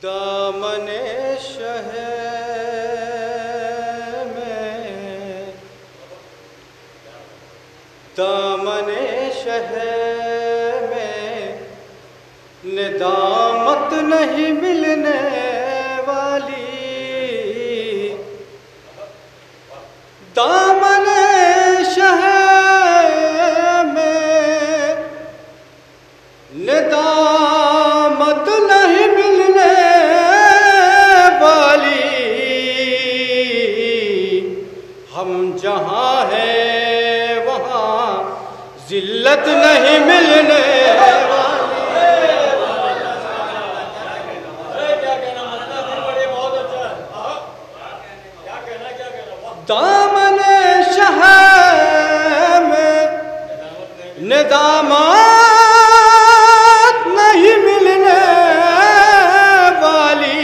दामने शहर में, दामने शहर में निदामत नहीं मिलने वाली। दामने शहर में निदामत नहीं मिलने वाली। हम जहाँ हैं वहाँ जिल्लत नहीं मिलने वाली। दामने शहर में निदामत नहीं मिलने वाली।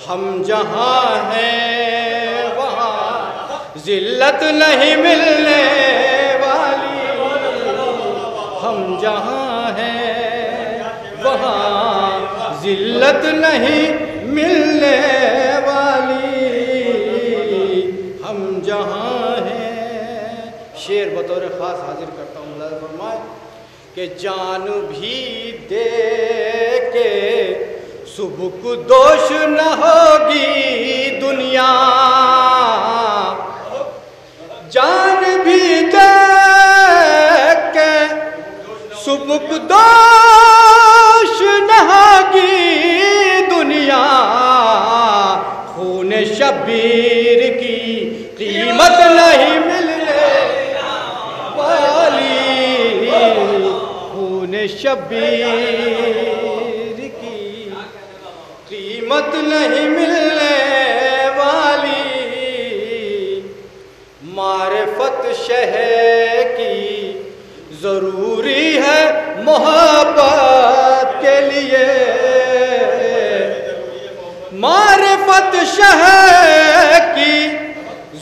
हम जहाँ हैं वहाँ जिल्लत नहीं मिलने वाली। हम जहाँ हैं वहाँ जिल्लत नहीं मिलने वाली। हम जहाँ हैं। शेर बतौर ख़ास हाजिर करता हूँ। मुलाज़ फरमाए कि जान भी दे के सुबुक दोष न होगी दुनिया। जान भी दे के सुबुक दोष न होगी दुनिया। खून शब्बीर की कीमत नहीं मिलने वाली। खून शब्बीर की कीमत नहीं मिलने वाली। मारिफत शहर की ज़रूरी है मोहब्बत के लिए। मारिफत शहर की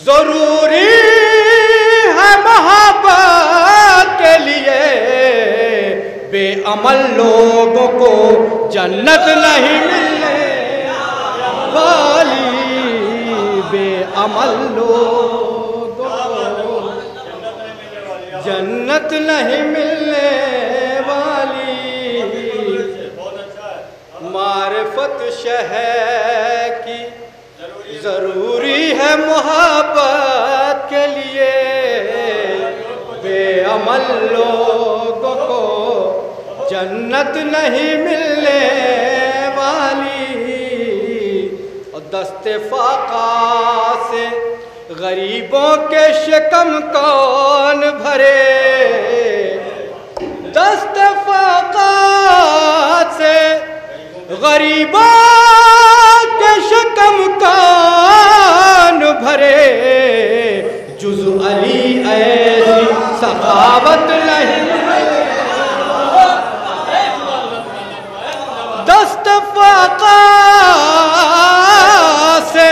ज़रूरी है मोहब्बत के लिए। बेअमल लोगों को जन्नत नहीं मिलने वाली। बेअमल लोगों को जन्नत नहीं मिलने वाली। मारिफत शहर की ज़रूरी है मोहब्बत के लिए। बेअमल लोगों को जन्नत नहीं मिलने वाली। और दस्ते फाका से गरीबों के शिकम कौन भरे। दस्ते फाका से गरीबों के शिकम कौन भरे। जुज़ अली ऐसी सखावत नहीं। दस्त फाका से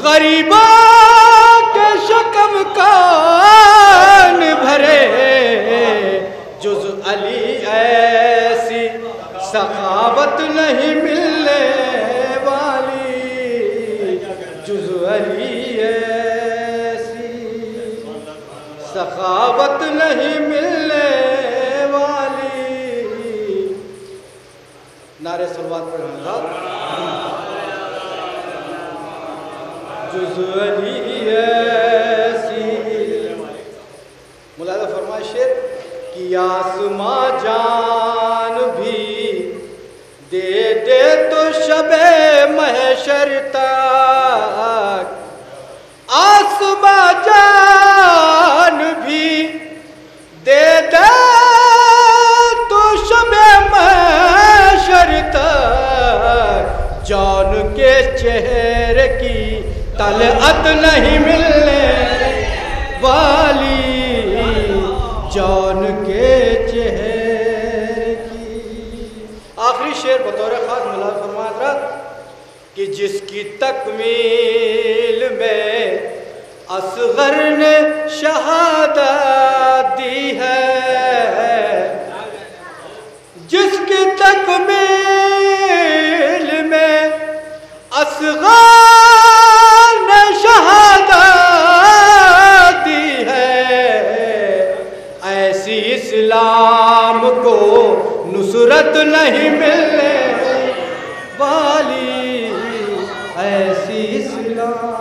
गरीबों के शिकम कौन भरे। जुज़ अली ऐसी सखावत नहीं मिलने वाली। जुज़ अली ऐसी सखावत नहीं मिलने वाली। नारे सलवात पर हज़रत। जुज़ अली ऐसी। मुलाज़ा फरमाए शेर कि आसमां जान भी दे दे तो शबे महशर तक। आसमां जान भी दे दे तो शबे महशर तक। जान के चेहरे की तलअत नहीं मिलने वाली। जान के चेहरे की। आखिरी शेर बतौर ख़ास मुलाज़ फरमाया कि जिसकी तकमील में असगर ने शहादत दी है। जिसकी तकमील इस्लाम को नुसरत नहीं मिलने वाली, ऐसी इस्लाम